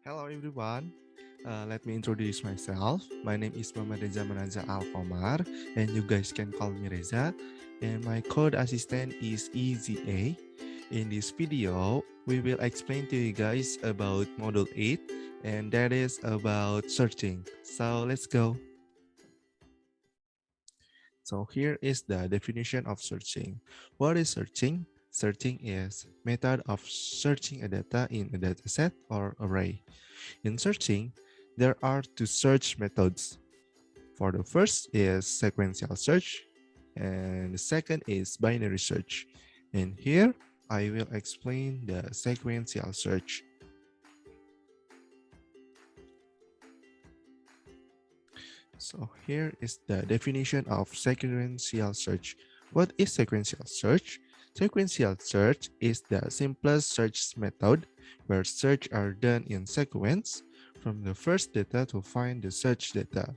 Hello everyone. Let me introduce myself. My name is Muhammad Reza Manaza Alkomar, and you guys can call me Reza. And my code assistant is EZA. In this video, we will explain to you guys about Module 8, and that is about searching. So let's go. So here is the definition of searching. What is searching? Searching is method of searching a data in a dataset or array. In searching, there are two search methods. For the first is sequential search, and the second is binary search. And here, I will explain the sequential search. So here is the definition of sequential search. What is sequential search? Sequential search is the simplest search method where search are done in sequence from the first data to find the search data.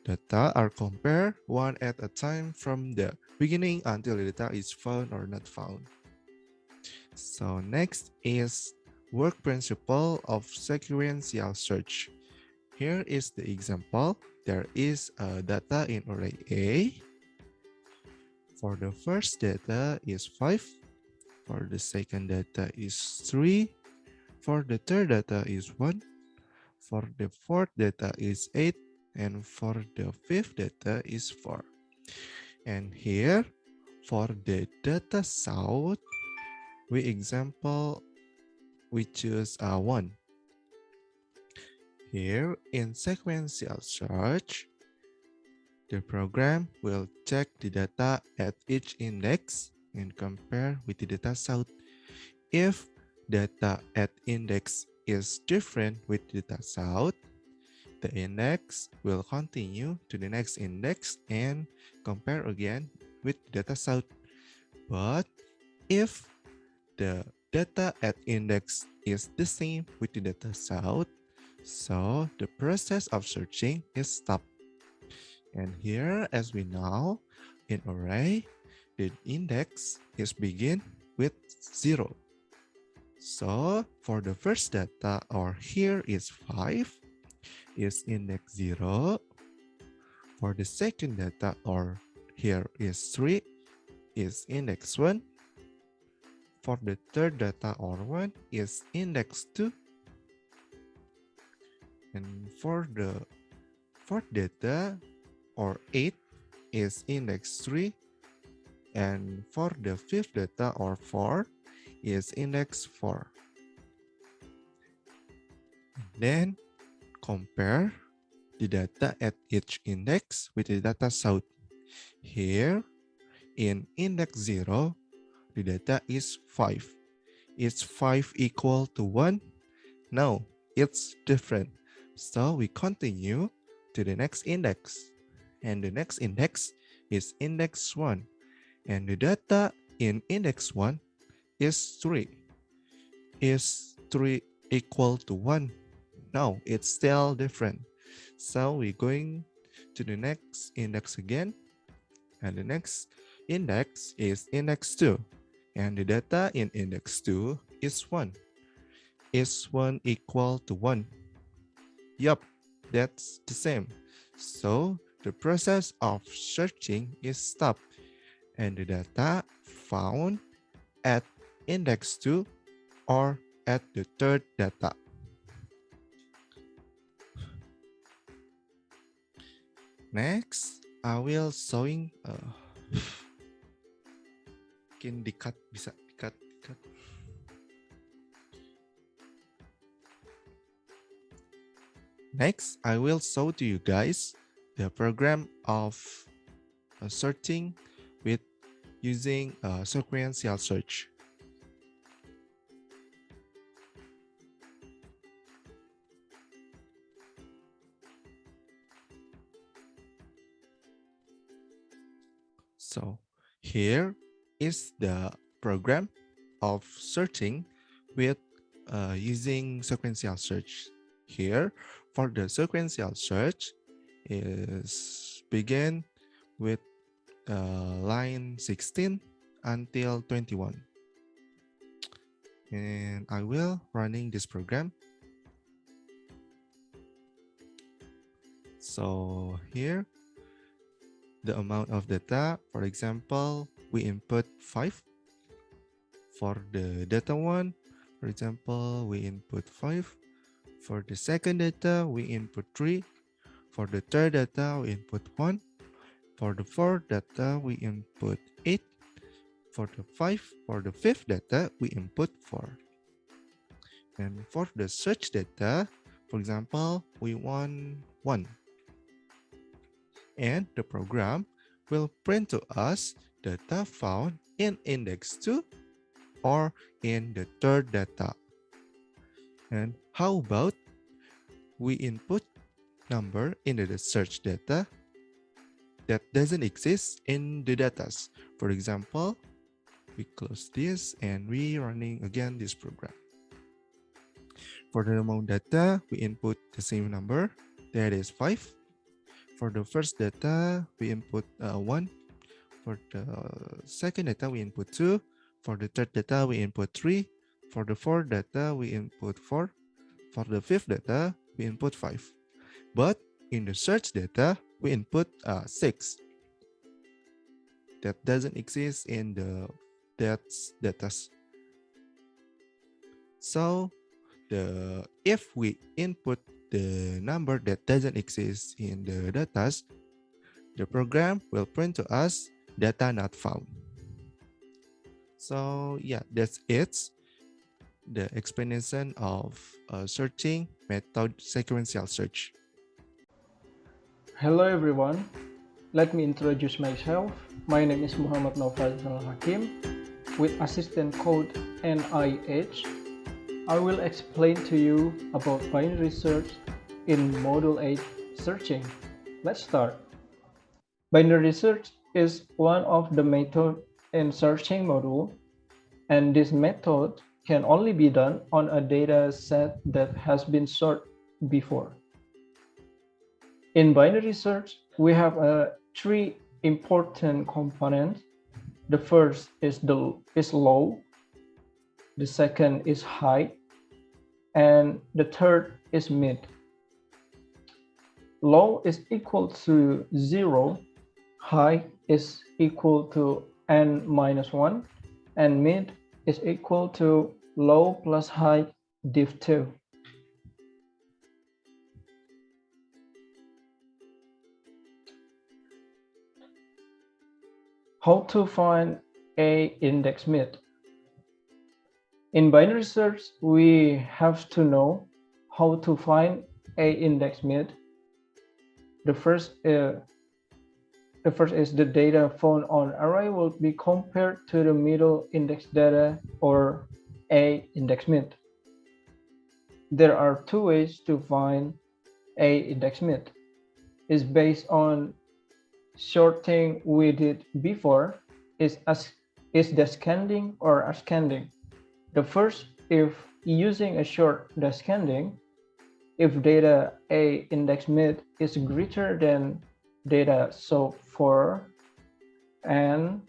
Data are compared one at a time from the beginning until the data is found or not found. So next is work principle of sequential search. Here is the example. There is a data in array A. For the first data is 5. For the second data is 3. For the third data is 1. For the fourth data is 8. And for the fifth data is 4. And here, for the data south, we choose 1. Here in sequential search, the program will check the data at each index and compare with the data south. If data at index is different with data south, the index will continue to the next index and compare again with data south. But if the data at index is the same with the data south, so the process of searching is stopped. And here, as we know, in array, the index is begin with 0. So for the first data, or here is 5, is index 0. For the second data, or here is 3, is index 1. For the third data, or 1, is index 2. And for the fourth data, or 8, is index 3. And for the fifth data, or 4, is index 4. Then compare the data at each index with the data south. Here, in index 0, the data is 5. Is 5 equal to 1? No, it's different. So we continue to the next index. And the next index is index 1. And the data in index 1 is 3. Is 3 equal to 1? No, it's still different. So we're going to the next index again. And the next index is index 2. And the data in index 2 is 1. Is 1 equal to 1? Yup, that's the same. So the process of searching is stopped. And the data found at index 2 or at the third data. Next, I will showing mungkin di-cut, bisa di-cut. Next, I will show to you guys the program of searching with using sequential search. So here is the program of searching with using sequential search. Here for the sequential search is begin with line 16 until 21. And I will running this program. So here, the amount of data, for example, we input 5. For the data 1, for example, we input 5. For the second data, we input 3. For the third data, we input 1. For the fourth data, we input 8. For the fifth data, we input 4. And for the search data, for example, we want 1. And the program will print to us data found in index 2 or in the third data. And how about we input number into the search data that doesn't exist in the datas. For example, we close this and we running again this program. For the amount data, we input the same number, that is 5. For the first data, we input 1. For the second data, we input 2. For the third data, we input 3. For the fourth data, we input 4. For the fifth data, we input 5. But in the search data, we input 6. That doesn't exist in the datas. So if we input the number that doesn't exist in the datas, the program will print to us data not found. So yeah, that's it. The explanation of searching method sequential search. Hello everyone, let me introduce myself. My name is Muhammad Noval Hakim with assistant code NIH. I will explain to you about binary search in Module 8 searching. Let's start. Binary search is one of the methods in searching module, and this method can only be done on a data set that has been sorted before. In binary search, we have three important components. The first is low, the second is high, and the third is mid. Low is equal to 0, high is equal to n-1, and mid is equal to low plus high div 2. How to find a index mid? In binary search, we have to know how to find a index mid. The first is the data found on array will be compared to the middle index data or a index mid. There are two ways to find a index mid. It's based on sorting we did before, is descending or ascending. The first, if using a short descending, if data A index mid is greater than data sub 4 and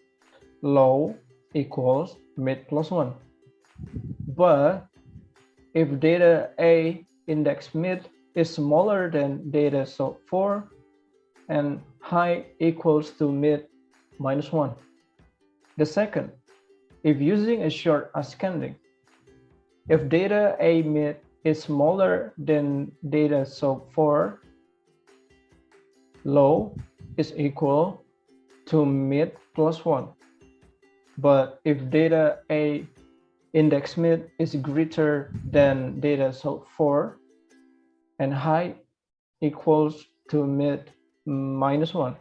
low equals mid plus 1. But if data A index mid is smaller than data sub 4 and high equals to mid minus 1. The second, if using a short ascending, if data A mid is smaller than data sub 4, low is equal to mid plus 1. But if data A index mid is greater than data sub 4 and high equals to mid minus 1.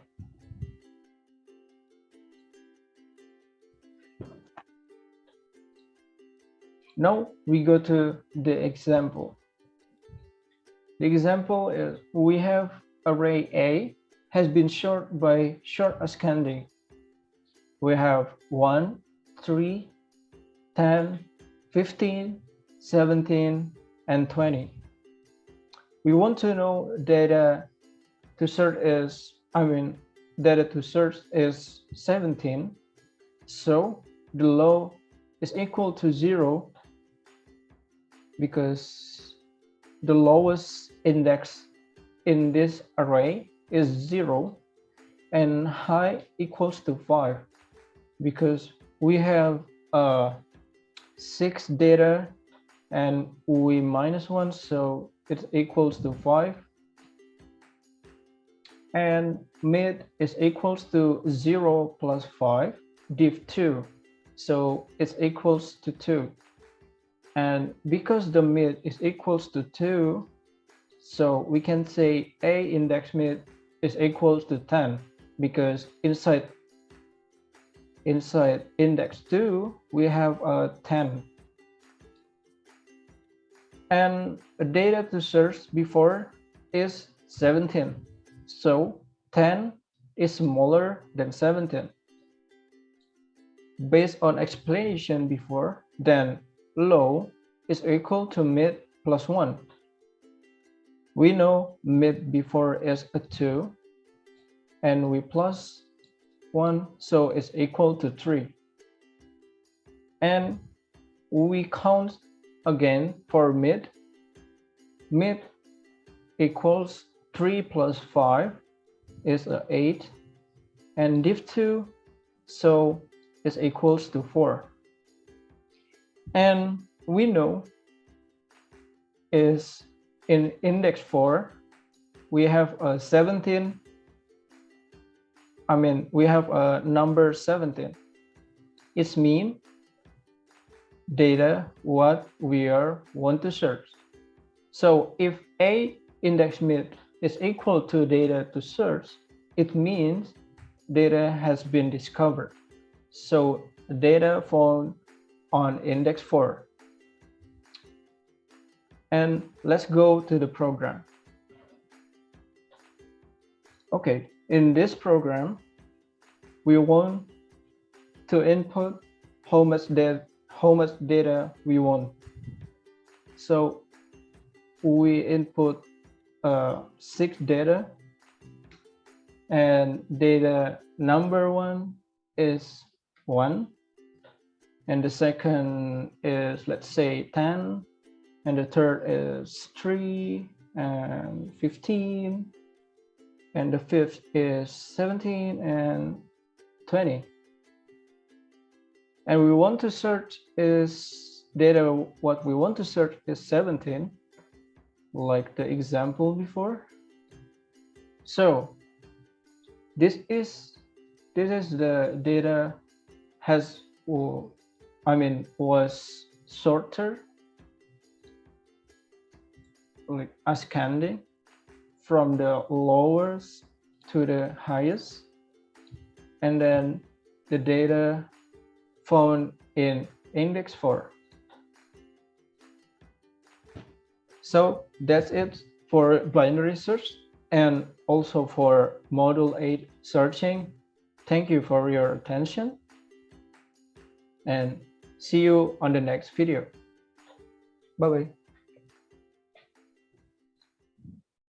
Now we go to the example. The example is we have array A has been sorted by short ascending. We have 1, 3, 10, 15, 17, and 20. We want to know data to sort is, data to search is 17, so the low is equal to 0 because the lowest index in this array is 0 and high equals to 5 because we have 6 data and we minus 1, so it equals to 5. And mid is equals to 0 plus 5 div 2, so it equals to 2. And because the mid is equals to 2, so we can say A index mid is equals to 10 because inside index 2 we have a 10. And the data to search before is 17. So 10 is smaller than 17. Based on explanation before, then low is equal to mid plus 1. We know mid before is a 2 and we plus 1, so it's equal to 3. And we count again for mid. Mid equals 3 plus 5 is 8 and div 2, so it's equals to 4. And we know is in index 4 we have a 17, we have a number 17. It means data what we want to search. So if A index mid is equal to data to search, it means data has been discovered. So data found on index 4. And let's go to the program. Okay, in this program, we want to input how much data we want. So we input 6 data, and data number 1 is 1, and the second is, let's say, 10, and the third is 3 and 15, and the fifth is 17 and 20. And we want to search is data, what we want to search is 17, like the example before. So this is the data was sorted like ascending from the lowest to the highest, and then the data found in index 4. So that's it for binary search and also for module 8 searching. Thank you for your attention and see you on the next video. Bye bye.